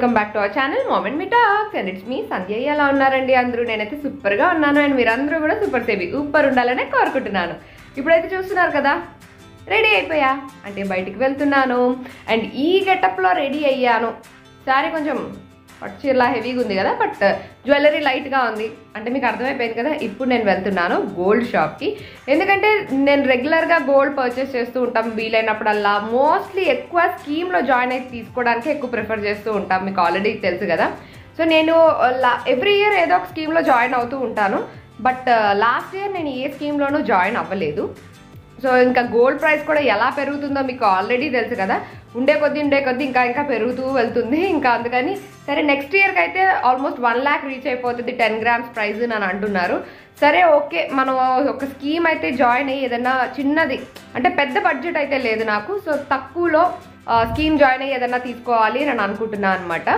Welcome back to our channel moment me talks and it's me Sandhya. ఎలా ఉన్నారండి అందరూ? నేనైతే సూపర్గా ఉన్నాను అండ్ మీరందరూ కూడా సూపర్ సేవి సూపర్ ఉండాలనే కోరుకుంటున్నాను. ఇప్పుడైతే చూస్తున్నారు కదా, రెడీ అయిపోయా అంటే బయటికి వెళ్తున్నాను అండ్ ఈ గెటప్లో రెడీ అయ్యాను. సారీ కొంచెం పట్టుచీరలా హెవీగా ఉంది కదా, బట్ జ్యువెలరీ లైట్గా ఉంది అంటే మీకు అర్థమైపోయింది కదా. ఇప్పుడు నేను వెళ్తున్నాను గోల్డ్ షాప్కి, ఎందుకంటే నేను రెగ్యులర్గా గోల్డ్ పర్చేస్ చేస్తూ ఉంటాం వీలైనప్పుడల్లా. మోస్ట్లీ ఎక్కువ స్కీమ్లో జాయిన్ అయితే తీసుకోవడానికి ఎక్కువ ప్రిఫర్ చేస్తూ ఉంటాం, మీకు ఆల్రెడీ తెలుసు కదా. సో నేను ఎవ్రీ ఇయర్ ఏదో ఒక స్కీమ్లో జాయిన్ అవుతూ ఉంటాను, బట్ లాస్ట్ ఇయర్ నేను ఏ స్కీమ్లోనూ జాయిన్ అవ్వలేదు. సో ఇంకా గోల్డ్ ప్రైస్ కూడా ఎలా పెరుగుతుందో మీకు ఆల్రెడీ తెలుసు కదా. ఉండే కొద్దీ ఇంకా పెరుగుతూ వెళ్తుంది. ఇంకా అందుకని సరే నెక్స్ట్ ఇయర్కి అయితే ఆల్మోస్ట్ 1 lakh రీచ్ అయిపోతుంది 10 grams ప్రైజ్ అని అంటున్నారు. సరే ఓకే, మనం ఒక స్కీమ్ అయితే జాయిన్ అయ్యి ఏదైనా చిన్నది అంటే పెద్ద బడ్జెట్ అయితే లేదు నాకు, సో తక్కువలో స్కీమ్ జాయిన్ అయ్యి ఏదైనా తీసుకోవాలి అని అనుకుంటున్నాను అనమాట.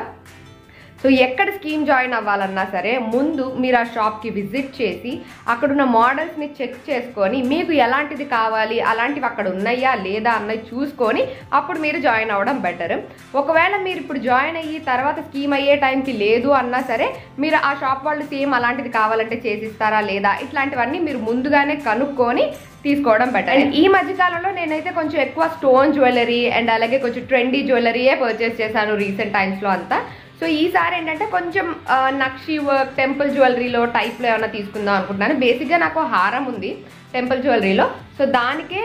సో ఎక్కడ స్కీమ్ జాయిన్ అవ్వాలన్నా సరే ముందు మీరు ఆ షాప్కి విజిట్ చేసి అక్కడున్న మోడల్స్ని చెక్ చేసుకొని మీకు ఎలాంటిది కావాలి, అలాంటివి అక్కడ ఉన్నాయా లేదా అన్నది చూసుకొని అప్పుడు మీరు జాయిన్ అవ్వడం బెటర్. ఒకవేళ మీరు ఇప్పుడు జాయిన్ అయ్యి తర్వాత స్కీమ్ అయ్యే టైంకి లేదు అన్నా సరే మీరు ఆ షాప్ వాళ్ళు సేమ్ అలాంటిది కావాలంటే చేసిస్తారా లేదా, ఇట్లాంటివన్నీ మీరు ముందుగానే కనుక్కొని తీసుకోవడం బెటర్. ఈ మధ్యకాలంలో నేనైతే కొంచెం ఎక్కువ స్టోన్ జ్యువెలరీ అండ్ అలాగే కొంచెం ట్రెండీ జ్యువెలరీయే పర్చేస్ చేశాను రీసెంట్ టైమ్స్లో అంతా. సో ఈసారి ఏంటంటే కొంచెం నక్షి వర్క్ టెంపుల్ జ్యువెలరీలో టైప్లో ఏమైనా తీసుకుందాం అనుకుంటున్నాను. బేసిక్గా నాకు హారం ఉంది టెంపుల్ జ్యువెలరీలో, సో దానికే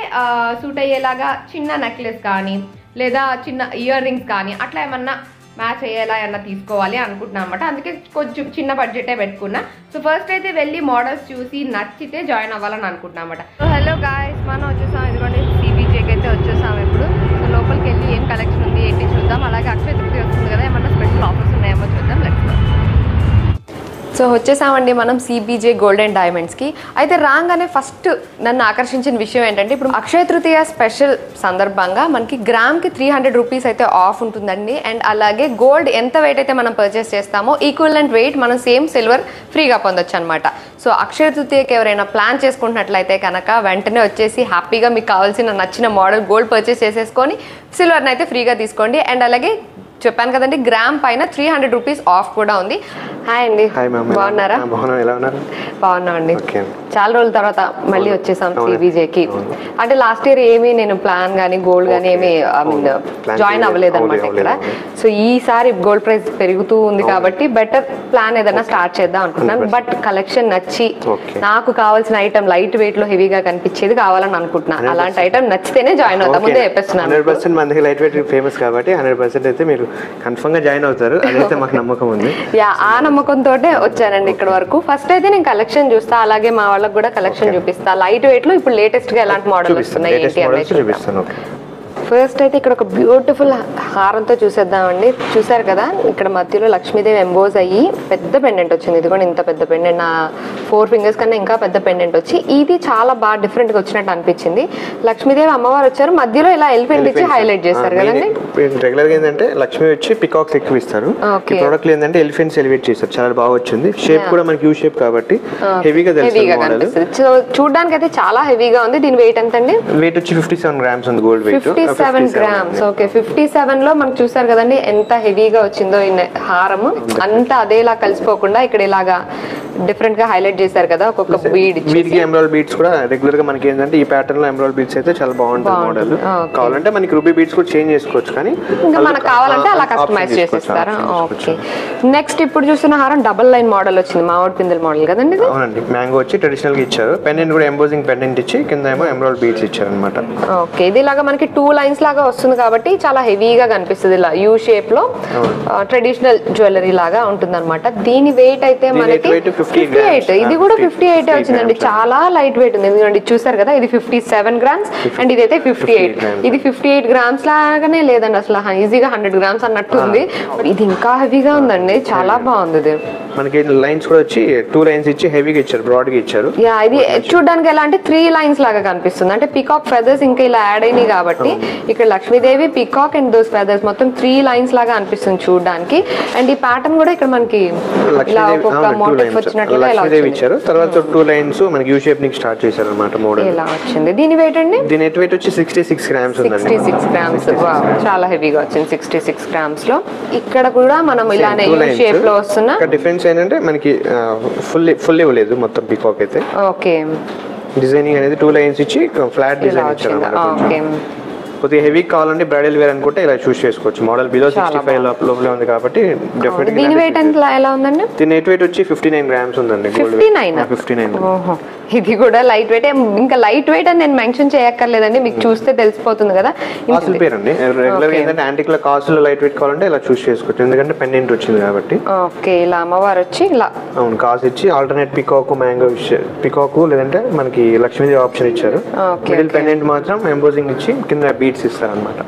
సూట్ అయ్యేలాగా చిన్న నెక్లెస్ కానీ లేదా చిన్న ఇయర్ రింగ్స్ కానీ అట్లా ఏమన్నా మ్యాచ్ అయ్యేలా ఏమన్నా తీసుకోవాలి అనుకుంటున్నాను అనమాట. అందుకే కొంచెం చిన్న బడ్జెటే పెట్టుకున్నా. సో ఫస్ట్ అయితే వెళ్ళి మోడల్స్ చూసి నచ్చితే జాయిన్ అవ్వాలని అనుకుంటున్నాను అనమాట. సో హలో గాయ్స్, మనం వచ్చేసాం ఇదిగోండి CBJకి అయితే వచ్చేసాం ఇప్పుడు. సో లోపలికి వెళ్ళి ఏం కలెక్షన్ ఉంది ఏంటి చూద్దాం. అలాగే అక్షయ తృప్తి వస్తుంది కదా, ఏమన్నా స్పెషల్ ఆఫర్స్ ఉన్నాయేమో చూద్దాం. Let's go. సో వచ్చేసామండి మనం CBJ గోల్డ్ అండ్ డైమండ్స్కి. అయితే రాగానే ఫస్ట్ నన్ను ఆకర్షించిన విషయం ఏంటంటే ఇప్పుడు అక్షయ తృతీయ స్పెషల్ సందర్భంగా మనకి గ్రామ్కి 300 రూపీస్ అయితే ఆఫ్ ఉంటుందండి. అండ్ అలాగే గోల్డ్ ఎంత వెయిట్ అయితే మనం పర్చేస్ చేస్తామో ఈక్వలెంట్ వెయిట్ మనం సేమ్ సిల్వర్ ఫ్రీగా పొందొచ్చు అనమాట. సో అక్షయ తృతీయకి ఎవరైనా ప్లాన్ చేసుకుంటున్నట్లయితే కనుక వెంటనే వచ్చేసి హ్యాపీగా మీకు కావాల్సిన నచ్చిన మోడల్ గోల్డ్ పర్చేస్ చేసేసుకొని సిల్వర్ని అయితే ఫ్రీగా తీసుకోండి. అండ్ అలాగే చెప్పాను కదండి గ్రామ్ పైన 300 రూపీస్ ఆఫ్ కూడా ఉంది. హాయ్ అండి, బాగున్నారా? బాగున్నామండి. చాలా రోజుల తర్వాత మళ్ళీ వచ్చేసాం CBJకి. అంటే లాస్ట్ ఇయర్ ఏమీ నేను ప్లాన్ కానీ గోల్డ్ కానీ ఏమీ జాయిన్ అవ్వలేదు అనమాట ఇక్కడ. సో ఈసారి గోల్డ్ ప్రైస్ పెరుగుతూ ఉంది కాబట్టి బెటర్ ప్లాన్ ఏదైనా స్టార్ట్ చేద్దాం అనుకుంటున్నాను. బట్ కలెక్షన్ నచ్చి నాకు కావాల్సిన ఐటమ్ లైట్ వెయిట్ లో హెవీగా కనిపించేది కావాలని అనుకుంటున్నాను. అలాంటి ఐటమ్ నచ్చితేనే జాయిన్ అవుతాం. ముందే చెప్పేస్తున్నాను 100% మనకి లైట్ వెయిట్ ఫేమస్ కాబట్టి 100% అయితే మీరు కన్ఫర్మ్ గా జాయిన్ అవుతారు. అదైతే మాకు నమ్మకం ఉంది. ఆ నమ్మకంతో వచ్చానండి ఇక్కడ వరకు. ఫస్ట్ అయితే నేను కలెక్షన్ చూస్తా, అలాగే మా వాళ్ళకి కూడా కలెక్షన్ చూపిస్తా. లైట్ వెయిట్ లో ఇప్పుడు లేటెస్ట్ గా ఎలాంటి మోడల్ వస్తున్నాయి ఏంటి అనేది. ఫస్ట్ అయితే ఇక్కడ ఒక బ్యూటిఫుల్ హారంతో చూసేద్దామండి. చూసారు కదా, ఇక్కడ మధ్యలో లక్ష్మీదేవి ఎంబోజ్ అయ్యి పెద్ద పెండెంట్ వచ్చింది. ఇది కూడా ఇంత పెద్ద పెండెంట్, నా 4 fingers కన్నా ఇంకా పెద్ద పెండెంట్ వచ్చి ఇది చాలా బాగా డిఫరెంట్ గా వచ్చినట్టు అనిపించింది. లక్ష్మీదేవి అమ్మవారు వచ్చారు, మధ్యలో ఇలా ఎలిఫెంట్ ఇచ్చి హైలైట్ చేస్తారు కదండి. రెగ్యులర్ గా ఏంటంటే లక్ష్మీ వచ్చి పికాక్స్ ఎక్కువ ఇస్తారు, ఈ ప్రొడక్ట్ లో ఏంటంటే ఎలిఫెంట్స్ ఎలివేట్ చేస్తారు. చాలా బాగా వచ్చింది. షేప్ కూడా మనకి యూ షేప్ కాబట్టి హెవీగా తెలుస్తుంది. సో చూడడానికి అయితే చాలా హెవీగా ఉంది. దీని వెయిట్ ఎంత అండి? వెయిట్ వచ్చి 57 grams ఉంది గోల్డ్ వెయిట్. 57 grams. ఓకే, 57 లో మనకు చూసారు కదండి ఎంత హెవీగా వచ్చిందో ఈ హారం. అంతా అదేలా కలిసిపోకుండా ఇక్కడ ఇలాగా డిఫరెంట్ గా హైలైట్ చేశారు కదా. ఒక్కొక్క బీడ్ వీటికి ఎమరాల్డ్ బీడ్స్ కూడా రెగ్యులర్ గా మనకి ఏంటంటే ఈ ప్యాటర్న్ లో ఎమరాల్డ్ బీడ్స్ అయితే చాలా బాగుంటుంది మోడల్. కావాలంటే మనకి రూబీ బీడ్స్ కూడా చేంజ్ చేసుకోవచ్చు, కానీ ఇంకా మనకు కావాలంటే అలా కస్టమైజ్ చేసేస్తారా. ఓకే, నెక్స్ట్ ఇప్పుడు చూస్తున్న హారం డబుల్ లైన్ మోడల్ వచ్చింది, మామిడి పిందెల మోడల్ కదండి. అవునండి, మ్యాంగో వచ్చి ట్రెడిషనల్ గా ఇచ్చారు. పెండెంట్ కూడా ఎంబోజింగ్ పెండెంట్ ఇచ్చి కింద ఏమో ఎమరాల్డ్ బీడ్స్ ఇచ్చారు అనమాట. ఓకే, ఇది ఇలాగా మనకి 2 lines లాగా వస్తుంది కాబట్టి చాలా హెవీగా కనిపిస్తుంది. ఇలా యూ షేప్ లో ట్రెడిషనల్ జ్యువెలరీ లాగా ఉంటుంది అనమాట. దీని వెయిట్ అయితే మనకి 58. ఇది కూడా 58 వచ్చిందండి, చాలా లైట్ వెయిట్ ఉంది. ఎందుకంటే చూసారు కదా, ఇది 57 grams అండ్ ఇదైతే 58. ఇది 58 grams లాగానే లేదండి, అసలు ఈజీగా 100 grams అన్నట్టు ఉంది. ఇది ఇంకా హెవీగా ఉందండి, చాలా బాగుంది. ఇది మనకి లైన్స్ కూడా వచ్చి 2 lines ఇచ్చి హెవీగా ఇచ్చారు, బ్రాడ్ గా ఇచ్చారు. ఇది చూడడానికి ఎలా అంటే 3 lines లాగా కనిపిస్తుంది. అంటే పికాక్ ఫెదర్స్ ఇంకా ఇలా యాడ్ అయినాయి కాబట్టి ఇక్కడ Lakshmidevi peacock and those feathers మొత్తం 3 lines లాగా అనిపిస్తుంది చూడడానికి. అండ్ ఈ ప్యాటర్న్ కూడా ఇక్కడ మనకి ఇలా ఒక్కొక్క మోటివ్ వచ్చినట్టు వచ్చినట్లుగా ఇలా లక్ష్మీదేవి ఇచ్చారు. తర్వాత 2 లైన్స్ మనకి యూ షేప్ నుంచి స్టార్ట్ చేశారు అన్నమాట మోడల్. ఇలా వచ్చింది. దీని వెయిట్ అండి? దీని నెట్ వెయిట్ వచ్చి 66 గ్రామ్స్ ఉందండి. 66 గ్రామ్స్. చాలా హెవీగా వచ్చింది 66 గ్రామ్స్ లో. ఇక్కడ కూడా మనం ఇలానే యూ షేప్ లో వస్తున్నా. డిఫరెన్స్ ఏంటంటే మనకి ఫుల్ ఇవ్వలేదు మొత్తం పికాక్ అయితే. ఓకే. డిజైనింగ్ అనేది 2 లైన్స్ ఇచ్చి ఫ్లాట్ డిజైన్ ఇచ్చారు. ఓకే. కొద్దిగా హెవీ కావాలంటే బ్రైడల్ వేర్ అనుకుంటే ఇలా చూస్ చేసుకోవచ్చు. మోడల్ బిలో 65 లోపల ఉంది కాబట్టి డెఫినెట్ గా. దీని వెయిట్ ఎలా ఉందండి? దీని నెట్ వెయిట్ వచ్చి 59 గ్రామ్స్ ఉందండి. 59. ఓహో, ఇది కూడా లైట్ వెయిట్. ఇంకా లైట్ వెయిట్ అని నేను మెన్షన్ చేయక్కర్లేదండి, మీకు చూస్తే తెలిసిపోతుంది కదా. కాసుల పేరు అండి. రెగ్యులర్ ఏంటంటే యాంటిక్ లో కాసులు లైట్ వెయిట్ కావాలంటే ఇలా చూస్ చేసుకోవచ్చు, ఎందుకంటే పెండెంట్ వచ్చింది కాబట్టి. ఓకే. ఇలా అమ్మవారు వచ్చి ఇలా అవును కాసు ఇచ్చి ఆల్టర్నేట్ పికాక్ మ్యాంగో పికాక్ లేదంటే మనకి లక్ష్మీదేవి ఆప్షన్ ఇచ్చారు. మిడిల్ పెండెంట్ మాత్రం ఎంబోజింగ్ ఇచ్చి కింద బీట్స్ ఇస్తారు అన్నమాట.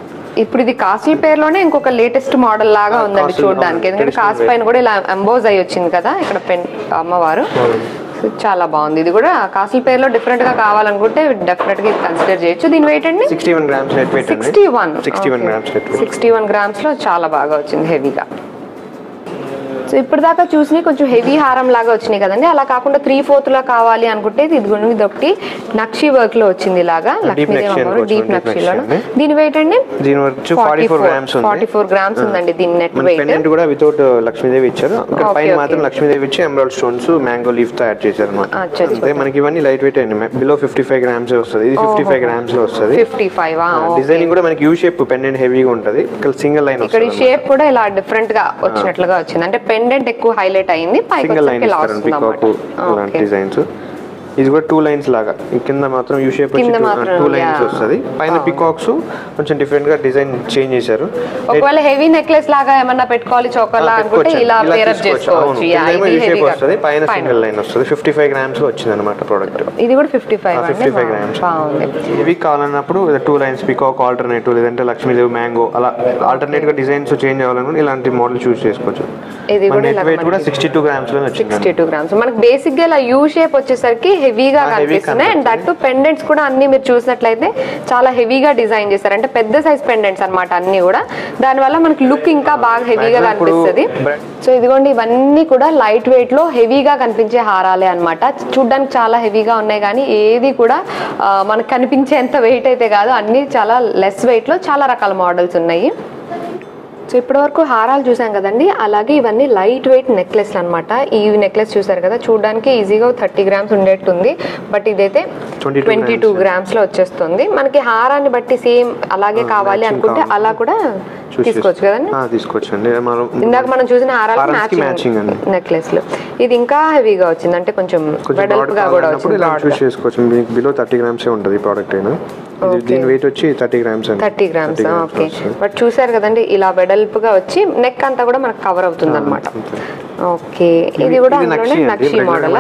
ఇప్పుడు ఇది కాసుల పేరులోనే ఇంకొక లేటెస్ట్ మోడల్ లాగా ఉందండి చూడడానికి, ఎందుకంటే కాసు పైన కూడా ఇలా ఎంబోజ్ అయ్యి వచ్చింది కదా ఇక్కడ అమ్మవారు. చాలా బాగుంది. ఇది కూడా కాసుల పేరులో డిఫరెంట్ గా కావాలనుకుంటే డెఫినెట్ గా కన్సిడర్ చేయొచ్చు. దీని వెయిట్ అండి? 61 గ్రామ్స్ నెట్ వెయిట్. 61 గ్రామ్స్ లో చాలా బాగా వచ్చింది హెవీగా. సో ఇప్పుడు దాకా చూసినవి కొంచెం హెవీ హారం లాగా వచ్చినాయి కదండి, అలా కాకుండా 3/4 లా కావాలి అనుకుంటే ఇది ఒకటి నక్షి వర్క్ లో వచ్చింది ఇలాగా లక్ష్మీదేవి డీప్ నక్షిలో. దీని వెయిట్ అండి? దీని వచ్చి 44 గ్రామ్స్ ఉందండి దీని నెట్ వెయిట్. పెండెంట్ కూడా వితౌట్ లక్ష్మీదేవి ఇచ్చారు. ఇక్కడ పైన మాత్రం లక్ష్మీదేవి ఇచ్చి ఎమరాల్డ్ స్టోన్స్ మ్యాంగో లీఫ్ తో యాడ్ చేశారు అన్నమాట. అంటే మనకి ఇవన్నీ లైట్ వెయిట్ అండి. బిలో 55 గ్రామ్స్ వస్తుంది. ఇది 55 గ్రామ్స్ లో వస్తుంది. 55. డిజైనింగ్ కూడా మనకి యూ షేప్ పెండెంట్ హెవీగా ఉంటది. ఇక్కడ సింగిల్ లైన్ ఇక్కడ షేప్ కూడా ఇలా డిఫరెంట్ గా వచ్చినట్లుగా వచ్చింది, అంటే పెండెంట్ ఎక్కువ హైలైట్ అయింది. Single line designs. ఇది కూడా 2 లైన్స్ లాగా కింద మాత్రం యూ షేప్ 2 లైన్స్ వస్తుంది. పైన పికాక్స్ కొంచెం డిఫరెంట్ గా డిజైన్ చేంజ్ చేశారు. ఒకవేళ హెవీ నెక్లెస్ లాగా ఏమన్నా పెట్టుకోవాలి చోకర్ లా అనుకుంటే ఇలా పేర్ అప్ చేసుకోవచ్చు. యూ షేప్ వస్తుంది, పైన సింగిల్ లైన్ వస్తుంది. 55 గ్రామ్స్ లో వచ్చింది అన్నమాట ప్రోడక్ట్. ఇది కూడా 55 గ్రామ్స్. ఇవి కావాలన్నప్పుడు 2 లైన్స్ పికాక్ ఆల్టర్నేటివ్ లేదంటే లక్ష్మీదేవి మ్యాంగో అలా ఆల్టర్నేట్ గా డిజైన్స్ చేంజ్ అవ్వాలనుకుంటే ఇలాంటి మోడల్ చూస్ చేసుకోవచ్చు. ఇది కూడా 62 గ్రామ్స్ లో వచ్చింది. 62 గ్రామ్స్. మనకి బేసిక్ గా ఇలా యూ షేప్ వచ్చేసరికి హెవీగా కనిపిస్తున్నాయి. అండ్ దట్ పెండెంట్స్ కూడా అన్ని మీరు చూసినట్లయితే చాలా హెవీగా డిజైన్ చేస్తారు, అంటే పెద్ద సైజ్ పెండెంట్స్ అన్నమాట అన్ని కూడా. దానివల్ల మనకి లుక్ ఇంకా బాగా హెవీగా కనిపిస్తుంది. సో ఇదిగోండి ఇవన్నీ కూడా లైట్ వెయిట్ లో హెవీగా కనిపించే హారాలే అన్నమాట. చూడ్డానికి చాలా హెవీగా ఉన్నాయి కానీ ఏది కూడా మనకు కనిపించేంత వెయిట్ అయితే కాదు, అన్ని చాలా లెస్ వెయిట్ లో చాలా రకాల మోడల్స్ ఉన్నాయి. సో ఇప్పటి వరకు హారాలు చూసాం కదండి, అలాగే ఇవన్నీ లైట్ వెయిట్ నెక్లెస్లు అనమాట. ఈ నెక్లెస్ చూసారు కదా, చూడడానికి ఈజీగా 30 గ్రామ్స్ ఉండేట్టుంది, బట్ ఇదైతే 22 గ్రామ్స్ లో వచ్చేస్తుంది. మనకి హారాన్ని బట్టి సేమ్ అలాగే కావాలి అనుకుంటే అలా కూడా తీసుకోవచ్చు కదండి. తీసుకోవచ్చండి. ఇందాక మనం చూసిన హారాలు మ్యాచింగ్ నెక్లెస్లు. ఇది ఇంకా హెవీగా వచ్చింది, అంటే కొంచెం వెడల్పుగా కూడా వచ్చింది. బిలో 30 గ్రామ్స్ ఉంటుంది ఈ ప్రోడక్ట్ అయినా. దీని వెయిట్ వచ్చి 30 గ్రామ్స్. ఓకే. బట్ చూసారు కదండి ఇలా వెడల్పుగా వచ్చి నెక్ అంతా కూడా మనకు కవర్ అవుతుంది అన్నమాట. ఓకే. ఇది కూడా నక్షి మోడల్.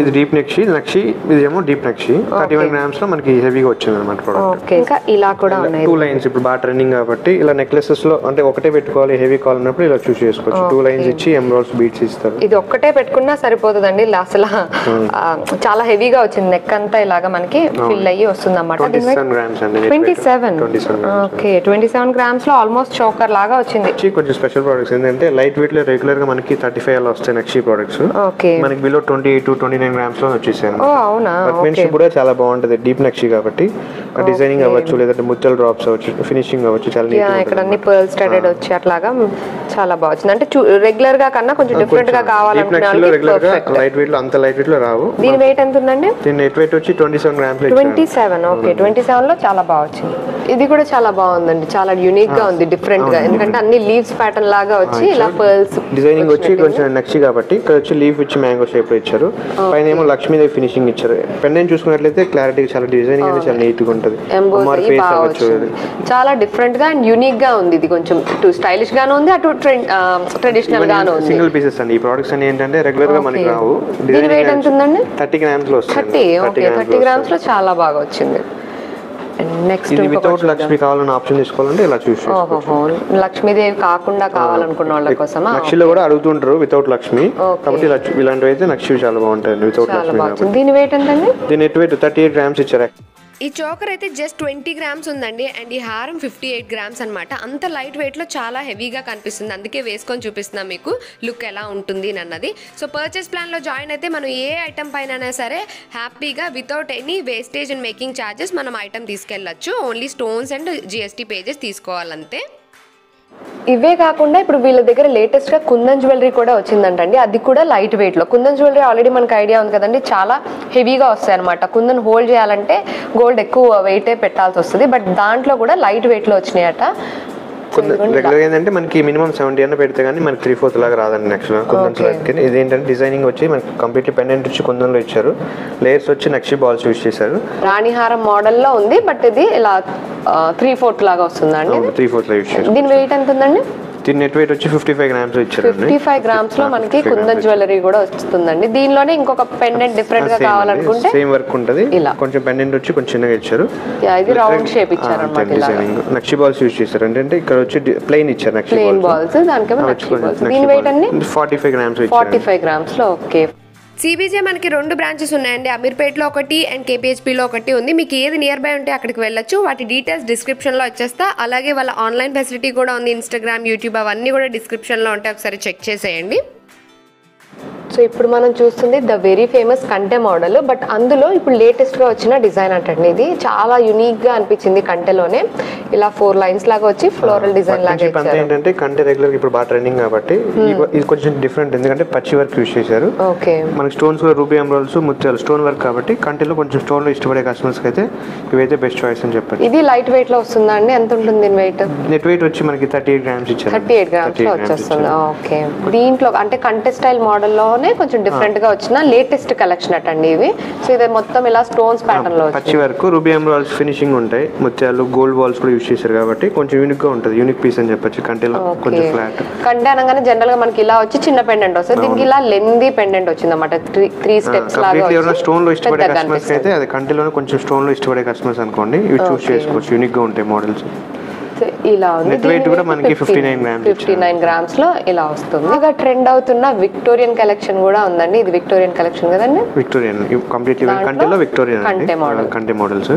ఇది డీప్ నక్షి, ఇదేమో డీప్ నక్షి. 31 గ్రామ్స్ లో మనకి హెవీగా వచ్చింది అన్నమాట ప్రోడక్ట్. ఓకే. ఇంకా ఇలా కూడా ఉన్నాయి 2 లైన్స్. ఇప్పుడు బాగా ట్రెండింగ్ కాబట్టి ఇలా నెక్లెసెస్ లో అంటే ఒకటే పెట్టుకోవాలి హెవీ కావాలన్నప్పుడు ఇలా చూస్ చేసుకోవచ్చు. 2 లైన్స్ ఇచ్చి ఎమరాల్డ్స్ బీట్స్ ఇస్తారు. ఇది ఒక్కటే పెట్టుకున్నా సరిపోతుందండి, అసలు చాలా హెవీగా వచ్చింది. నెక్ అంతా ఇలాగా మనకి ఫిల్ అయ్యి వస్తుంది అన్నమాట. 27. ఓకే. 27 గ్రామ్స్ లో ఆల్మోస్ట్ చోకర్ లాగా వచ్చింది. కొంచెం స్పెషల్ ప్రొడక్ట్స్ ఏంటంటే లైట్ వెయిట్ లో రెగ్యులర్ గా మనకి 35 అలా వస్తాయి నక్షి ప్రొడక్ట్స్. ఓకే. మనకి బిలో 28-29 గ్రామ్స్ లో వచ్చేసాయి. అవునా? వర్క్మెన్షిప్ కూడా చాలా బాగుంటది, డీప్ నక్షి కాబట్టి. డిజైనింగ్ అవ్వచ్చు లేదంటే ముత్యాల డ్రాప్స్ అవ్వచ్చు, ఫినిషింగ్ అవ్వచ్చు, చాలా నీట్ గా ఇక్కడ అన్ని పర్ల్ స్టడెడ్ వచ్చి అట్లాగా చాలా బాగుంది. అంటే రెగ్యులర్ గా కన్నా కొంచెం డిఫరెంట్ గా కావాలనుకునే లైట్ వెయిట్ లో అంత లైట్ వెయిట్ లో రావు. దీని వెయిట్ ఎంత ఉందండి? దీని నెట్ వెయిట్ వచ్చి 27 గ్రామ్స్. 27. ఓకే. 27 లో చాలా బాగా వచ్చింది. ఇది కూడా చాలా బాగుందండి, చాలా యూనిక్ గా ఉంది, డిఫరెంట్ గా. ఎందుకంటే అన్ని లీవ్స్ ప్యాటర్న్ లాగా వచ్చి ఇలా పర్ల్స్ డిజైనింగ్ వచ్చి కొంచెం నక్షి కాబట్టి ఇక్కడ వచ్చి లీఫ్ ఇచ్చి మ్యాంగో షేప్ లో ఇచ్చారు. పైన ఏమో లక్ష్మీదేవి ఫినిషింగ్ ఇచ్చారు. పెండెంట్ చూసుకున్నట్లయితే క్లారిటీ చాలా డిజైనింగ్ అనేది చాలా నీట్ గా ఉంటది. చాలా డిఫరెంట్ గా అండ్ యూనిక్ గా ఉంది. ఇది కొంచెం ఇటు స్టైలిష్ గానే ఉంది, అటు ట్రెడిషనల్ గానే ఉంది. సింగిల్ పీసెస్ అండి ఈ ప్రొడక్ట్స్ అని ఏంటంటే రెగ్యులర్ గా మనకి రావు. దీని వెయిట్ ఎంత ఉందండి? 30 గ్రామ్స్ లో వస్తుంది. 30 గ్రామ్స్ లో చాలా బాగా వచ్చింది. నెక్స్ట్ ఇది వితౌట్ లక్ష్మి కావాలని ఆప్షన్ తీసుకోవాలంటే ఇలా చూస్ చేసుకోవచ్చు. లక్ష్మీదేవి కాకుండా కావాలనుకున్న వాళ్ళ కోసం నక్షిలో కూడా అడుగుతుంటారు వితౌట్ లక్ష్మి, కాబట్టి ఇలాంటివి అయితే నక్షి చాలా బాగుంటాయి వితౌట్ లక్ష్మి. దీని వెయిట్ ఎంతండి? దీని నెట్ వెయిట్ 38 గ్రామ్స్ ఇచ్చారు. ఈ చోకర్ అయితే జస్ట్ 20 గ్రామ్స్ ఉందండి అండ్ ఈ హారం 58 గ్రామ్స్ అనమాట. అంత లైట్ వెయిట్లో చాలా హెవీగా కనిపిస్తుంది, అందుకే వేసుకొని చూపిస్తున్నాం మీకు లుక్ ఎలా ఉంటుంది అన్నది. సో పర్చేస్ ప్లాన్లో జాయిన్ అయితే మనం ఏ ఐటమ్ పైన సరే హ్యాపీగా without any wastage and making charges మనం ఐటమ్ తీసుకెళ్ళచ్చు. ఓన్లీ స్టోన్స్ అండ్ GST పేజెస్ తీసుకోవాలంతే. ఇవే కాకుండా ఇప్పుడు వీళ్ళ దగ్గర లేటెస్ట్గా కుందన్ జ్యువెలరీ కూడా వచ్చిందంటండి. అది కూడా లైట్ వెయిట్లో. కుందన్ జ్యువెలరీ ఆల్రెడీ మనకు ఐడియా ఉంది కదండి, చాలా హెవీగా వస్తాయి అనమాట. కుందన్ హోల్డ్ చేయాలంటే గోల్డ్ ఎక్కువ వెయిటే పెట్టాల్సి వస్తుంది, బట్ దాంట్లో కూడా లైట్ వెయిట్లో వచ్చినాయట. రెగ్యులర్ ఏంటంటే మనకి మినిమం 70 అన్న పెడితే కానీ మనకి 3/4 లాగా రాదండి. నెక్స్ట్ కుందన్స్ ఇదేంటంటే డిజైనింగ్ వచ్చి మనకి కంప్లీట్లీ పెండెంట్ వచ్చి కుందన్లో ఇచ్చారు, లేయర్స్ వచ్చి నక్షి బాల్స్ యూజ్ చేశారు. రాణిహారం మోడల్లో ఉంది, బట్ ఇది ఇలా 3/4 లాగా వస్తుందండి. 3/4 యూజ్ చేశారు. దీని వెయిట్ ఎంత ఉందండి? దీని నెట్ వెయిట్ వచ్చి 55 గ్రామ్స్ ఇచ్చారు. 55 గ్రామ్స్ లో మనకి కుందన్ జ్యువెలరీ కూడా వస్తుందండి. దీనిలోనే ఇంకొక పెండెంట్ డిఫరెంట్ గా కావాలనుకుంటే సేమ్ వర్క్ ఉంటది, ఇలా కొంచెం పెండెంట్ వచ్చి కొంచెం చిన్నగా ఇచ్చారు. ఇది రౌండ్ షేప్ ఇచ్చారు అన్నమాట. డిజైనింగ్ నక్షి బాల్స్ యూజ్ చేశారు. అంటే ఇక్కడ వచ్చి ప్లెయిన్ ఇచ్చారు నక్షి బాల్స్. దానికేమో నక్షి బాల్స్. దీని వెయిట్ అండి 45 గ్రామ్స్. 45 గ్రామ్స్ లో. ఓకే. CBJ మనకి 2 బ్రాంచెస్ ఉన్నాయండి. అమీర్పేట్లో ఒకటి అండ్ KPHPలో ఒకటి ఉంది. మీకు ఏది నియర్ బై ఉంటే అక్కడికి వెళ్ళొచ్చు. వాటి డీటెయిల్స్ డిస్క్రిప్షన్లో వచ్చేస్తా. అలాగే వాళ్ళ ఆన్లైన్ ఫెసిలిటీ కూడా ఉంది. ఇన్స్టాగ్రామ్, యూట్యూబ్ అవన్నీ కూడా డిస్క్రిప్షన్లో ఉంటాయి, ఒకసారి చెక్ చేసేయండి. సో ఇప్పుడు మనం చూస్తుంది ద వెరీ ఫేమస్ కంటె మోడల్, బట్ అందులో ఇప్పుడు లేటెస్ట్గా వచ్చిన డిజైన్ అంటండి. ఇది చాలా యూనిక్గా అనిపించింది. కంటెలోనే ఇలా 4 లైన్స్ లాగా వచ్చి ఫ్లోరల్ డిజైన్ లాగా ఇచ్చారు. ఏంటంటే కంటె రెగ్యులర్ ఇప్పుడు బాగా ట్రెండింగ్ కాబట్టి ఇది కొంచెం డిఫరెంట్, ఎందుకంటే పచ్చి వర్క్ యూజ్ చేశారు. ఓకే. మనకి స్టోన్స్ కూడా రూబీ ఎమరాల్డ్స్, ముత్యాలు స్టోన్ వర్క్ కాబట్టి కంటెలో కొంచెం స్టోన్లో ఇష్టపడే కస్టమర్స్ అయితే ఇవైతే బెస్ట్ చాయిస్ అని చెప్పచ్చు. ఇది లైట్ వెయిట్ లో వస్తుందా అండి? ఎంత ఉంటుంది దీని వెయిట్? నెట్ వెయిట్ వచ్చి మనకి 38 గ్రామ్స్ ఇచ్చారు. 38 గ్రామ్స్ లో వచ్చేస్తుంది. ఓకే. దీంట్లో అంటే కంటె స్టైల్ మోడల్లో కొంచెం డిఫరెంట్ గా వచ్చిన లేటెస్ట్ కలెక్షన్ అటండి ఇవి. సో ఇది మొత్తం ఇలా స్టోన్స్ ప్యాటర్న్ లో పచ్చి వర్క్ రూబీ ఎమరాల్డ్స్ ఫినిషింగ్ ఉంటాయి. ముత్యాలు గోల్డ్ బాల్స్ కూడా యూజ్ చేశారు కాబట్టి కొంచెం యూనిక్ గా ఉంటుంది. యూనిక్ పీస్ అని చెప్పొచ్చు. కంటెలో కొంచెం ఫ్లాట్. కంటె అనగానే జనరల్ గా మనకి ఇలా వచ్చి చిన్న పెండెంట్ వస్తుంది. దీనికి ఇలా లెందీ పెండెంట్ వచ్చింది అన్నమాట. 3 స్టెప్స్ లాగా. ఎవరైనా స్టోన్ లో ఇష్టపడే కస్టమర్స్ అయితే అది కంటెలోనే కొంచెం స్టోన్ లో ఇష్టపడే కస్టమర్స్ అనుకోండి, ఇవి చూస్ చేసుకోవచ్చు. యూనిక్ గా ఉంటాయి మోడల్స్. ఇలా ఉంది. నెట్ వెయిట్ కూడా మనకి 59 గ్రామ్స్ లో ఇలా వస్తుంది. ఇక ట్రెండ్ అవుతున్న విక్టోరియన్ కలెక్షన్ కూడా ఉందండి. ఇది విక్టోరియన్ కలెక్షన్ కదండి. విక్టోరియన్ కంప్లీట్లీ కంటెలో విక్టోరియన్ కంటె మోడల్స్.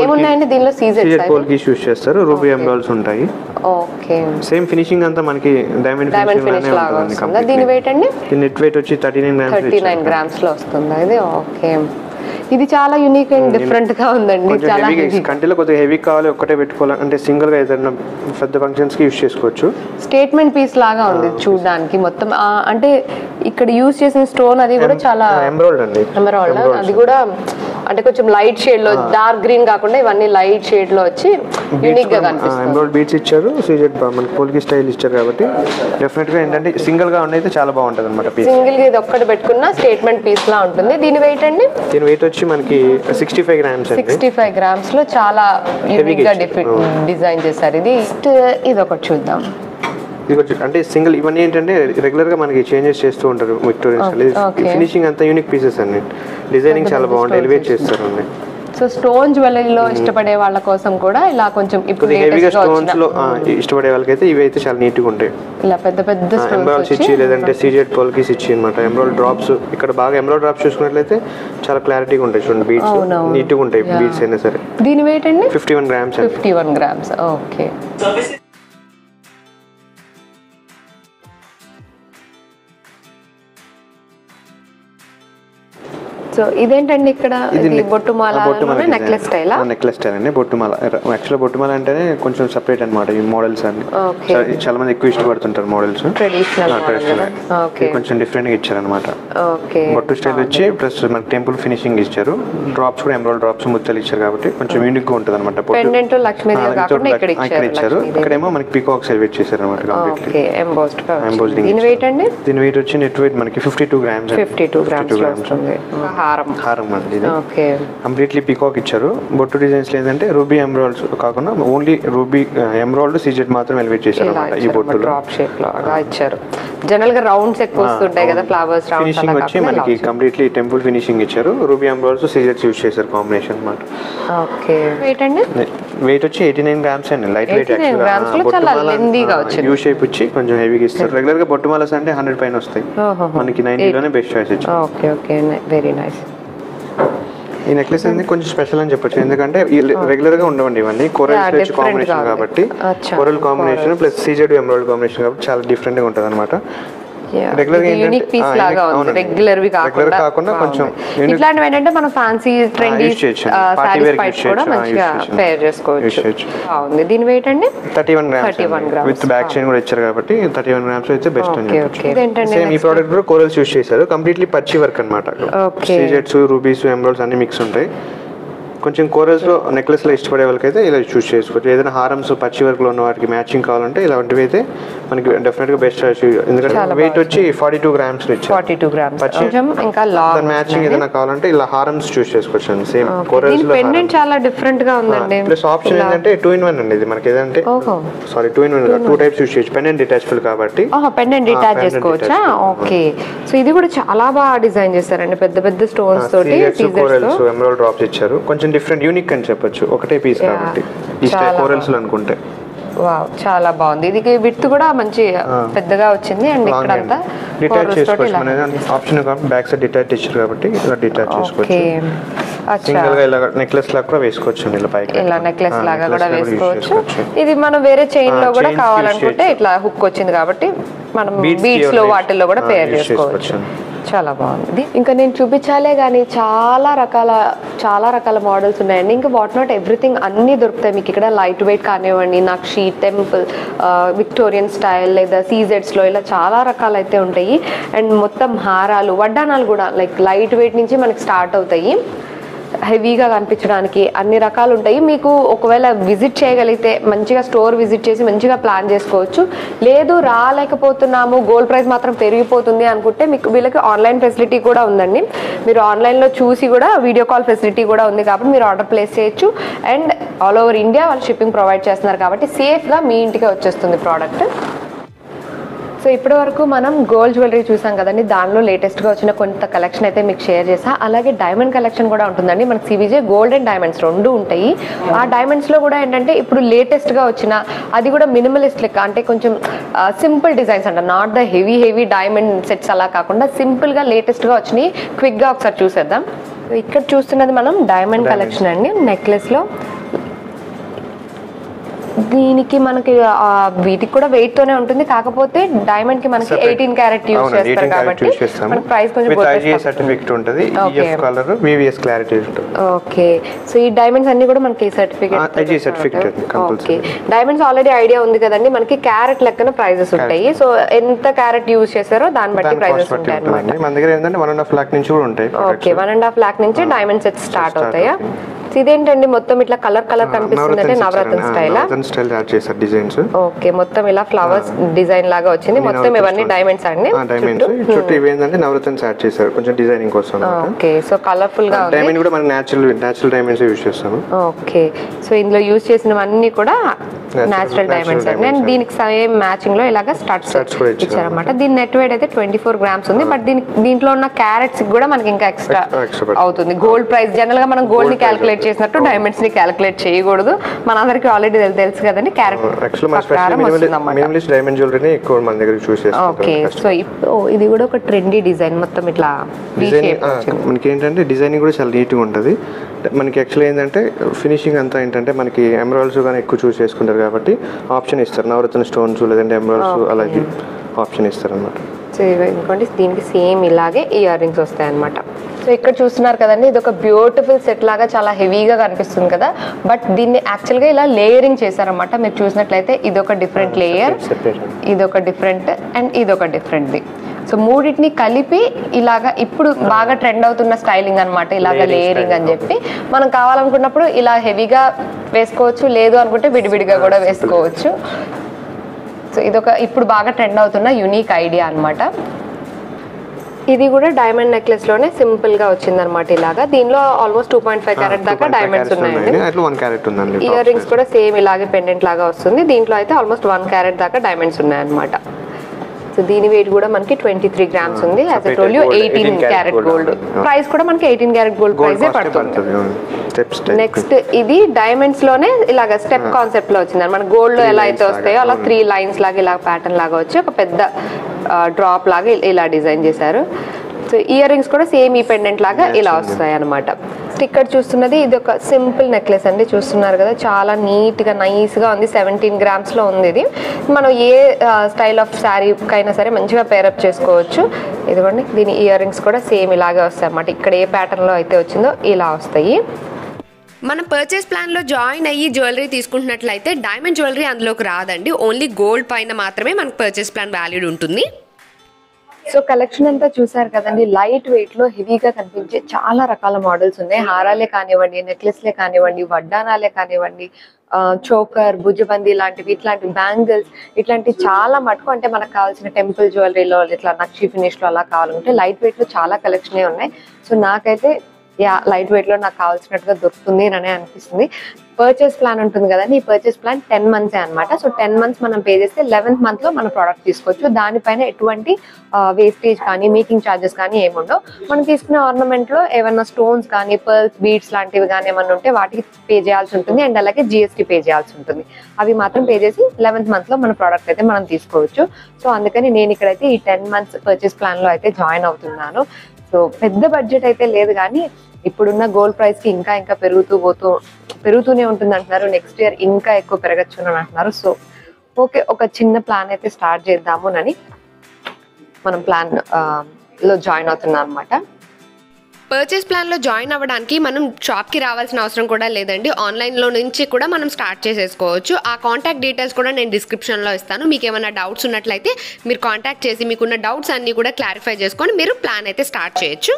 ఏమున్నాయండి దీనిలో? సీజెడ్ పోల్కీస్ యూస్ చేస్తారు. రూబీ ఎమరాల్డ్స్ ఉంటాయి. ఓకే. సేమ్ ఫినిషింగ్ అంతా మనకి డైమండ్ ఫినిష్ లాగా వస్తుంది. దీని వెయిట్ అండి? నెట్ వెయిట్ వచ్చి 39 గ్రామ్స్ లో వస్తుంది ఇది. ఓకే. ఇది చాలా యూనిక్ అండ్ డిఫరెంట్ గా ఉందండి. చాలా కంటెలో కొద్దిగా హెవీ కావాలి, ఒక్కటే పెట్టుకోవాలి అంటే సింగిల్ గా ఏదైనా పెద్ద ఫంక్షన్స్ కి యూస్ చేసుకోవచ్చు. స్టేట్మెంట్ పీస్ లాగా ఉంది చూడడానికి మొత్తం. అంటే ఇక్కడ యూస్ చేసిన స్టోన్ అది కూడా చాలా ఎమరాల్డ్ అండి. ఎమరాల్డ్ అది కూడా అంటే కొంచెం లైట్ షేడ్ లో, డార్క్ గ్రీన్ కాకుండా ఇవన్నీ లైట్ షేడ్ లో వచ్చి యూనిక్ గా కనిపిస్తుంది. ఎమరాల్డ్ బీట్స్ ఇచ్చారు, సీజెడ్ మనకి పోల్కి స్టైల్ ఇచ్చారు కాబట్టి డెఫినెట్ గా ఏంటంటే సింగిల్ గా ఉండైతే చాలా బాగుంటది అన్నమాట. సింగిల్ గా ఇది ఒక్కటి పెట్టుకున్న స్టేట్మెంట్ పీస్ లా ఉంటుంది. దీని వెయిట్ అండి? దీని వెయిట్ వచ్చి మనకి 65 గ్రామ్స్. 65 గ్రామ్స్ లో చాలా యూనిక్ గా డిజైన్ చేశారు. ఇది ఒకటి చూద్దాం. అంటే సింగిల్ ఇవన్నీ ఏంటంటే రెగ్యులర్ గా మనకి చేంజెస్ చేస్తూ ఉంటారు విక్టోరియన్స్. ఫినిషింగ్ అంతా యూనిక్ పీసెస్ అన్ని. డిజైనింగ్ చాలా బాగుంటుంది, ఎలివేట్ చేస్తారు అన్ని. సో స్టోన్ జ్యువెలరీలో ఇష్టపడే వాళ్ళ కోసం కూడా ఇలా కొంచెం ఇప్పుడు హెవీగా స్టోన్స్ లో ఇష్టపడే వాళ్ళకైతే ఇవి అయితే చాలా నీట్ గా ఉంటాయి. ఇలా పెద్ద పెద్ద ఎమరాల్డ్స్ ఇచ్చి లేదంటే సీజెడ్ పోల్కీస్ ఇచ్చి అన్నమాట. ఎమరాల్డ్ డ్రాప్స్ ఇక్కడ బాగా ఎమరాల్డ్ డ్రాప్స్ చూసుకున్నట్లయితే చాలా క్లారిటీగా ఉంటాయి. చూడండి బీడ్స్ నీట్ గా ఉంటాయి. బీడ్స్ అయినా సరే. దీని వెయిట్ అండి? 51 గ్రామ్స్. 51 గ్రామ్స్. ఓకే. సో ఇదేంటండి ఇక్కడ? బొట్టుమాల నెక్లెస్ స్టైల్. నెక్లెస్ స్టైల్ అండి. బొట్టుమాల యాక్చువల్ బొట్టుమాల అంటేనే కొంచెం సెపరేట్ అన్నమాట. ఈ మోడల్స్ అన్ని చాలా మంది ఎక్కువ ఇష్టపడుతుంటారు మోడల్స్. ట్రెడిషనల్ కొంచెం డిఫరెంట్ గా ఇచ్చారు అనమాట. బొట్టు స్టైల్ వచ్చి ప్లస్ మనకి టెంపుల్ ఫినిషింగ్ ఇచ్చారు. డ్రాప్స్ కూడా ఎమరాల్డ్ డ్రాప్స్ ముత్యాలు ఇచ్చారు కాబట్టి కొంచెం యూనిక్ గా ఉంటుంది అనమాట. పెండెంట్ లక్ష్మీదేవి కాకుండా ఇక్కడ ఇచ్చారు. ఇక్కడేమో మనకి పీకాక్స్ ఎలివేట్ చేశారు అనమాట. Completely embossed. దీని వెయిట్ అండి? దీని వెయిట్ వచ్చి నెట్ వెయిట్ మనకి 52 గ్రామ్స్. 52 గ్రామ్స్. హారం అండి. కంప్లీట్లీ పీకాక్ ఇచ్చారు. బొట్టు డిజైన్స్ లేదంటే రూబీ ఎమరాల్డ్స్ కాకుండా ఓన్లీ రూబీ ఎమరాల్డ్ సీజెడ్ మాత్రం ఎలివేట్ చేశారు అన్నమాట. ఈ బొట్టు డ్రాప్ షేప్ లాగా ఇచ్చారు. జనరల్ గా రౌండ్స్ ఎక్కువ వస్తుంటాయి కదా, ఫ్లవర్స్ రౌండ్స్. ఫినిషింగ్ వచ్చి మనకి కంప్లీట్లీ టెంపుల్ ఫినిషింగ్ ఇచ్చారు. రూబీ ఎమరాల్డ్స్ సీజెడ్స్ యూస్ చేశారు కాంబినేషన్ అన్నమాట. ఓకే. వెయిట్ అండి? వెయిట్ వచ్చి 89 గ్రామ్స్ అండి. Light weight. యూ షేప్ వచ్చి కొంచెం హెవీగా ఇస్తారు. రెగ్యులర్ గా బొట్టుమాలస్ అంటే 100 పైన వస్తాయి. మనకి 90 లోనే బెస్ట్ చాయిస్ ఇచ్చారు. ఓకే. ఓకే. Very nice. ఈ నెక్లెస్ అనేది కొంచెం స్పెషల్ అని చెప్పొచ్చు, ఎందుకంటే రెగ్యులర్ గా ఉండవండి ఇవన్నీ కోరల్ కాంబినేషన్ కాబట్టి, coral combination plus CZ emerald combination కాబట్టి చాలా డిఫరెంట్ గా ఉంటది అనమాట. రెగ్యులర్ కాకుండా కొంచెం ఇట్లాంటివి ఏంటంటే మనం ఫ్యాన్సీ ట్రెండీ సారీస్ పైన కూడా మంచిగా పేర్ చేసుకోవచ్చు. బాగుంది. దీని వెయిట్ అండి 31 గ్రామ్స్ విత్ బ్యాక్ చైన్ కూడా ఇచ్చారు కాబట్టి 31 గ్రామ్స్ అయితే బెస్ట్ అని చెప్పొచ్చు. సేమ్ ఈ ప్రోడక్ట్ కూడా కోరల్స్ యూస్ చేశారు, కంప్లీట్లీ పచ్చి వర్క్ అన్నమాట. సీజెడ్స్ రూబీస్ ఎమరాల్డ్స్ అన్ని మిక్స్ ఉంటాయి. కొంచెం కోరల్స్ లో నెక్లెస్ లో ఇష్టపడే వాళ్ళకైతే ఇలా చూస్ చేసుకోవచ్చు. ఏదైనా హారమ్స్ పచ్చి వర్క్ లో ఉన్న వాటికి మ్యాచింగ్ కావాలంటే ఇలాంటివి అయితే మనకి డెఫినెట్ గా బెస్ట్. ఎందుకంటే వెయిట్ వచ్చి 42 గ్రామ్స్ ఇచ్చారు. 42 గ్రామ్స్ కొంచెం ఇంకా లాంగ్ మ్యాచింగ్ ఏదైనా కావాలంటే ఇలా హారమ్స్ చూస్ చేసుకోవచ్చు. సేమ్ కోరల్స్ లో పెండెంట్ చాలా డిఫరెంట్ గా ఉందండి. ప్లస్ ఆప్షన్ ఏంటంటే 2-in-1 అండి. ఇది మనకి ఏదంటే సారీ 2-in-1 2 టైప్స్ యూస్ చేయొచ్చు. పెండెంట్ డిటాచబుల్ కాబట్టి పెండెంట్ డిటాచ్ చేసుకోవచ్చా? ఓకే. సో ఇది కూడా చాలా బాగా డిజైన్ చేశారండి, పెద్ద పెద్ద స్టోన్స్ తోటి కోరల్స్ ఎమరాల్డ్ డ్రాప్స్ ఇచ్చారు. కొంచెం డిఫరెంట్ యూనిక్ అని చెప్పొచ్చు, ఒకటే పీస్ కాబట్టి ఈ స్టైల్ కోరల్స్ లో అనుకుంటే. వావ్ చాలా బాగుంది. ఇది విడ్త్ కూడా మంచి పెద్దగా వచ్చింది అండ్ ఇక్కడ అంతా డిటాచ్ చేసుకోవచ్చు. మనది ఆప్షన్ కాబట్టి బ్యాక్ సైడ్ డిటాచ్ ఇచ్చారు కాబట్టి ఇలా డిటాచ్ చేసుకోవచ్చు. సింగిల్ గా ఇలా నెక్లెస్ లాగా కూడా వేసుకోవచ్చు. ఇలా పైకి ఇలా నెక్లెస్ లాగా కూడా వేసుకోవచ్చు. ఇది మనం వేరే చైన్ లో కూడా కావాలనుకుంటే ఇట్లా హుక్ వచ్చింది కాబట్టి మనం బీడ్స్ లో వాటిల్లో కూడా పేర్ చేసుకోవచ్చు. చాలా బాగుంది. ఇంకా నేను చూపించాలే కానీ చాలా రకాల మోడల్స్ ఉన్నాయండి. ఇంకా వాట్ నాట్ ఎవ్రీథింగ్ అన్నీ దొరుకుతాయి మీకు ఇక్కడ. లైట్ వెయిట్ కానివ్వండి, నక్షి, టెంపుల్, విక్టోరియన్ స్టైల్ లేదా సీజెడ్స్లో ఇలా చాలా రకాలు అయితే ఉంటాయి. అండ్ మొత్తం హారాలు వడ్డానాలు కూడా లైక్ లైట్ వెయిట్ నుంచి మనకి స్టార్ట్ అవుతాయి. హెవీగా కనిపించడానికి అన్ని రకాలు ఉంటాయి. మీకు ఒకవేళ విజిట్ చేయగలిగితే మంచిగా స్టోర్ విజిట్ చేసి మంచిగా ప్లాన్ చేసుకోవచ్చు. లేదు రాలేకపోతున్నాము, గోల్డ్ ప్రైస్ మాత్రం పెరిగిపోతుంది అనుకుంటే మీకు వీళ్ళకి ఆన్లైన్ ఫెసిలిటీ కూడా ఉందండి. మీరు ఆన్లైన్లో చూసి కూడా వీడియో కాల్ ఫెసిలిటీ కూడా ఉంది కాబట్టి మీరు ఆర్డర్ ప్లేస్ చేయొచ్చు. అండ్ ఆల్ ఓవర్ ఇండియా వాళ్ళు షిప్పింగ్ ప్రొవైడ్ చేస్తున్నారు కాబట్టి సేఫ్గా మీ ఇంటికి వచ్చేస్తుంది ప్రోడక్ట్. సో ఇప్పటి వరకు మనం గోల్డ్ జ్యువెలరీ చూసాం కదండి, దానిలో లేటెస్ట్గా వచ్చిన కొంత కలెక్షన్ అయితే మీకు షేర్ చేసా. అలాగే డైమండ్ కలెక్షన్ కూడా ఉంటుందండి. మనకి సివిజే గోల్డ్ అండ్ డైమండ్స్ రెండు ఉంటాయి. ఆ డైమండ్స్లో కూడా ఏంటంటే ఇప్పుడు లేటెస్ట్గా వచ్చిన అది కూడా మినిమలిస్ట్ లెక్క, అంటే కొంచెం సింపుల్ డిజైన్స్ అంట, not the heavy diamond sets అలా కాకుండా సింపుల్గా లేటెస్ట్గా వచ్చినాయి. క్విక్గా ఒకసారి చూసేద్దాం. ఇక్కడ చూస్తున్నది మనం డైమండ్ కలెక్షన్ అండి. నెక్లెస్లో దీనికి మనకి వీటికి కూడా వెయిట్ తోనే ఉంటుంది, కాకపోతే డైమండ్ కి మనకి 18 క్యారెట్ యూస్ చేస్తారు కాబట్టి మనకి ప్రైస్ కొంచెం సర్టిఫికెట్ ఉంటుంది. ఈఎఫ్ కలర్ వివిఎస్ క్లారిటీ ఉంటుంది. ఓకే. సో ఈ డైమండ్స్ అన్ని కూడా మనకి certificate. Okay. Diamonds already idea ఉంది కదండి, మనకి క్యారెట్ లెక్కన ప్రైజెస్ ఉంటాయి. సో ఎంత క్యారెట్ యూస్ చేస్తారో దాన్ని బట్టి ప్రైజెస్ ఉంటాయి అన్నమాట. మన దగ్గర ఏంటంటే 1.5 lakh నుంచి కూడా ఉంటాయి. ఓకే. 1.5 lakh నుంచి డైమండ్ సెట్స్ స్టార్ట్ అవుతాయా? ఇదేంటండి మొత్తం ఇట్లా కలర్ కనిపిస్తుంది అంటే నవరత్న స్టైల్ యాడ్ చేశారు డిజైన్స్. ఓకే. మొత్తం ఇలా ఫ్లవర్స్ డిజైన్ లాగా వచ్చింది. మొత్తం ఇవన్నీ డైమండ్స్ అండి. చుట్టూ ఇవి ఏంటంటే నవరత్న యాడ్ చేశారు కొంచెం డిజైనింగ్ కోసం. ఓకే. సో కలర్ఫుల్ గా డైమండ్ కూడా మనం నేచురల్ డైమండ్స్ యూస్ చేస్తాము. ఓకే. సో ఇందులో యూస్ చేసినవన్నీ కూడా నేచురల్ డైమండ్స్ అండి. అండ్ దీనికి సేమ్ మ్యాచింగ్ లో ఇలాగా స్టడ్స్ ఇచ్చారన్నమాట. దీని నెట్ వెయిట్ అయితే 24 గ్రామ్స్ ఉంది. బట్ దీంట్లో ఉన్న క్యారెట్స్ కూడా మనకి ఇంకా ఎక్స్ట్రా అవుతుంది. గోల్డ్ ప్రైస్ జనరల్ గా మనం గోల్డ్ ని క్యాలిక్యులేట్ చేసినట్టు డైమండ్స్ ని క్యాలిక్యులేట్ చేయకూడదు. మనందరికి ఆల్రెడీ తెలుసు కదండి. క్యారెట్ డైమండ్ జ్యువెలరీ ఎక్కువ మన దగ్గర చూస్ చేస్తాం. ఓకే. సో ఇది కూడా ఒక ట్రెండీ డిజైన్, మొత్తం ఇట్లా మనకి ఏంటంటే డిజైనింగ్ కూడా చాలా నీట్ గా ఉంటది. మనకి యాక్చువల్ ఏంటంటే ఫినిషింగ్ అంతా ఏంటంటే మనకి ఎమరాల్డ్స్ కానీ ఎక్కువ చూస్ చేసుకుంటారు కాబట్టి ఆప్షన్ ఇస్తారు. నవరత్న స్టోన్స్ లేదంటే ఎమరాల్డ్స్ అలాగే ఆప్షన్ ఇస్తారు అనమాట. సో ఇంకోటి దీనికి సేమ్ ఇలాగే ఇయర్ రింగ్స్ వస్తాయి అనమాట. సో ఇక్కడ చూస్తున్నారు కదండి, ఇది ఒక బ్యూటిఫుల్ సెట్ లాగా చాలా హెవీగా కనిపిస్తుంది కదా, బట్ దీన్ని యాక్చువల్గా ఇలా లేయరింగ్ చేశారనమాట. మీరు చూసినట్లయితే ఇదొక డిఫరెంట్ లేయర్, ఇదొక డిఫరెంట్ అండ్ ఇదొక డిఫరెంట్ది. సో మూడింటిని కలిపి ఇలాగా ఇప్పుడు బాగా ట్రెండ్ అవుతున్న స్టైలింగ్ అనమాట, ఇలాగా లేయరింగ్ అని చెప్పి. మనం కావాలనుకున్నప్పుడు ఇలా హెవీగా వేసుకోవచ్చు, లేదు అనుకుంటే విడివిడిగా కూడా వేసుకోవచ్చు. సో ఇదొక ఇప్పుడు బాగా ట్రెండ్ అవుతున్న యూనిక్ ఐడియా అనమాట. ఇది కూడా డైమండ్ నెక్లెస్ లోనే సింపుల్ గా వచ్చింది అనమాట. ఇలాగా దీనిలో ఆల్మోస్ట్ 2.5 క్యారెట్ దాకా డైమండ్స్ ఉన్నాయండి. ఇయర్ రింగ్స్ కూడా సేమ్ ఇలాగే పెండెంట్ లాగా వస్తుంది. దీంట్లో అయితే ఆల్మోస్ట్ 1 క్యారెట్ దాకా డైమండ్స్ ఉన్నాయన్నమాట. సో దీని వెయిట్ కూడా మనకి 23 గ్రామ్స్ ఉంది. As I told you 18 carat gold. Price కూడా మనకి 18 క్యారెట్ గోల్డ్ ప్రైజే పడుతుంది. నెక్స్ట్ ఇది డైమండ్స్ లోనే ఇలాగ స్టెప్ కాన్సెప్ట్ లో వచ్చింది. మన గోల్డ్ లో ఎలా అయితే వస్తాయో అలా 3 లైన్స్ లాగా ఇలా ప్యాటర్న్ లాగా వచ్చి ఒక పెద్ద డ్రాప్ లాగా ఇలా డిజైన్ చేశారు. సో ఇయర్ రింగ్స్ కూడా సేమ్ ఈ పెండెంట్ లాగా ఇలా వస్తాయి అనమాట. నెక్స్ట్ ఇక్కడ చూస్తున్నది ఇది ఒక సింపుల్ నెక్లెస్ అండి, చూస్తున్నారు కదా చాలా నీట్గా నైస్గా ఉంది. 17 grams ఉంది. ఇది మనం ఏ స్టైల్ ఆఫ్ శారీకైనా సరే మంచిగా పేరప్ చేసుకోవచ్చు. ఇదిగోండి దీని ఇయర్ రింగ్స్ కూడా సేమ్ ఇలాగే వస్తాయి అన్నమాట. ఇక్కడ ఏ ప్యాటర్న్లో అయితే వచ్చిందో ఇలా వస్తాయి. మనం పర్చేస్ ప్లాన్లో జాయిన్ అయ్యి జ్యువెలరీ తీసుకుంటున్నట్లయితే డైమండ్ జ్యువెలరీ అందులోకి రాదండి. ఓన్లీ గోల్డ్ పైన మాత్రమే మనకు పర్చేస్ ప్లాన్ వ్యాలిడ్ ఉంటుంది. సో కలెక్షన్ అంతా చూసారు కదండి, లైట్ వెయిట్ లో హెవీగా కనిపించే చాలా రకాల మోడల్స్ ఉన్నాయి. హారాలే కానివ్వండి, నెక్లెస్లే కానివ్వండి, వడ్డానాలే కానివ్వండి, చోకర్, భుజబంది లాంటివి, ఇట్లాంటి బ్యాంగిల్స్, ఇట్లాంటి చాలా మటుకు అంటే మనకు కావాల్సిన టెంపుల్ జ్యువెలరీలో ఇట్లా నక్షి ఫినిష్ లో అలా కావాలంటే లైట్ వెయిట్ లో చాలా కలెక్షనే ఉన్నాయి. సో నాకైతే లైట్ వెయిట్ లో నాకు కావాల్సినట్టుగా దొరుకుతుంది అని అనిపిస్తుంది. పర్చేస్ ప్లాన్ ఉంటుంది కదండి, ఈ పర్చేస్ ప్లాన్ 10 months అనమాట. సో 10 months మనం పే చేస్తే 11th month లో మన ప్రోడక్ట్ తీసుకోవచ్చు. దానిపైన ఎటువంటి వేస్టేజ్ కానీ మేకింగ్ ఛార్జెస్ కానీ ఏముండవు. మనం తీసుకునే ఆర్నమెంట్ లో ఏమైనా స్టోన్స్ కానీ పర్ల్స్, బీడ్స్ లాంటివి కానీ ఏమన్నా ఉంటే వాటికి పే చేయాల్సి ఉంటుంది. అండ్ అలాగే GST పే చేయాల్సి ఉంటుంది. అవి మాత్రం పే చేసి 11th month లో మన ప్రోడక్ట్ అయితే మనం తీసుకోవచ్చు. సో అందుకని నేను ఇక్కడైతే ఈ 10 months పర్చేస్ ప్లాన్ లో అయితే జాయిన్ అవుతున్నాను. సో పెద్ద బడ్జెట్ అయితే లేదు, కానీ ఇప్పుడున్న గోల్డ్ ప్రైస్ కి ఇంకా ఇంకా పెరుగుతూనే ఉంటుంది అంటున్నారు. నెక్స్ట్ ఇయర్ ఇంకా ఎక్కువ పెరగచ్చు అని అంటున్నారు. సో ఓకే, ఒక చిన్న ప్లాన్ అయితే స్టార్ట్ చేద్దాము అని మనం ప్లాన్ లో జాయిన్ అవుతున్నాం అనమాట. పర్చేస్ ప్లాన్లో జాయిన్ అవ్వడానికి మనం షాప్కి రావాల్సిన అవసరం కూడా లేదండి. ఆన్లైన్లో నుంచి కూడా మనం స్టార్ట్ చేసేసుకోవచ్చు. ఆ కాంటాక్ట్ డీటెయిల్స్ కూడా నేను డిస్క్రిప్షన్లో ఇస్తాను. మీకు ఏమైనా డౌట్స్ ఉన్నట్లయితే మీరు కాంటాక్ట్ చేసి మీకున్న డౌట్స్ అన్నీ కూడా క్లారిఫై చేసుకొని మీరు ప్లాన్ అయితే స్టార్ట్ చేయొచ్చు.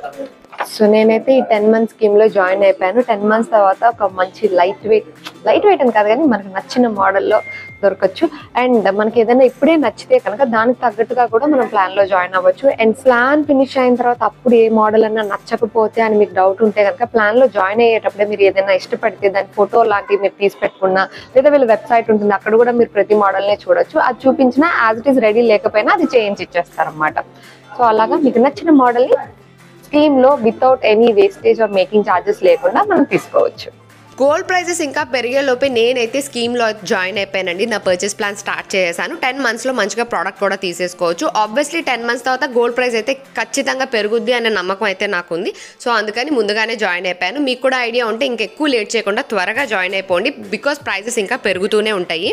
సో నేనైతే ఈ 10 months స్కీమ్ లో జాయిన్ అయిపోయాను. 10 months తర్వాత ఒక మంచి లైట్ వెయిట్ అని కాదు కానీ మనకు నచ్చిన మోడల్లో దొరకచ్చు. అండ్ మనకి ఏదైనా ఇప్పుడే నచ్చితే కనుక దానికి తగ్గట్టుగా కూడా మనం ప్లాన్ లో జాయిన్ అవ్వచ్చు. అండ్ ప్లాన్ ఫినిష్ అయిన తర్వాత అప్పుడు ఏ మోడల్ అన్నా నచ్చకపోతే అని మీకు డౌట్ ఉంటే కనుక ప్లాన్ లో జాయిన్ అయ్యేటప్పుడే మీరు ఏదైనా ఇష్టపడితే దాని ఫోటో లాంటివి మీరు తీసి పెట్టుకున్నా, లేదా వీళ్ళ వెబ్సైట్ ఉంటుంది అక్కడ కూడా మీరు ప్రతి మోడల్నే చూడొచ్చు. అది చూపించినా యాజ్ ఇట్ ఈస్ రెడీ లేకపోయినా అది చేంజ్ ఇచ్చేస్తారనమాట. సో అలాగా మీకు నచ్చిన మోడల్ని స్కీమ్ లో without any wastage or making charges లేకుండా మనం తీసుకోవచ్చు. గోల్డ్ ప్రైజెస్ ఇంకా పెరిగేలోపే నేనైతే స్కీమ్లో జాయిన్ అయిపోయానండి. నా పర్చేస్ ప్లాన్ స్టార్ట్ చేశాను. 10 monthsలో మంచిగా ప్రోడక్ట్ కూడా తీసేసుకోవచ్చు. ఆబ్వియస్లీ 10 months తర్వాత గోల్డ్ ప్రైస్ అయితే ఖచ్చితంగా పెరుగుద్ది అనే నమ్మకం అయితే నాకు ఉంది. సో అందుకని ముందుగానే జాయిన్ అయిపోయాను. మీకు కూడా ఐడియా ఉంటే ఇంకెక్కువ లేట్ చేయకుండా త్వరగా జాయిన్ అయిపోండి. బికాస్ ప్రైజెస్ ఇంకా పెరుగుతూనే ఉంటాయి.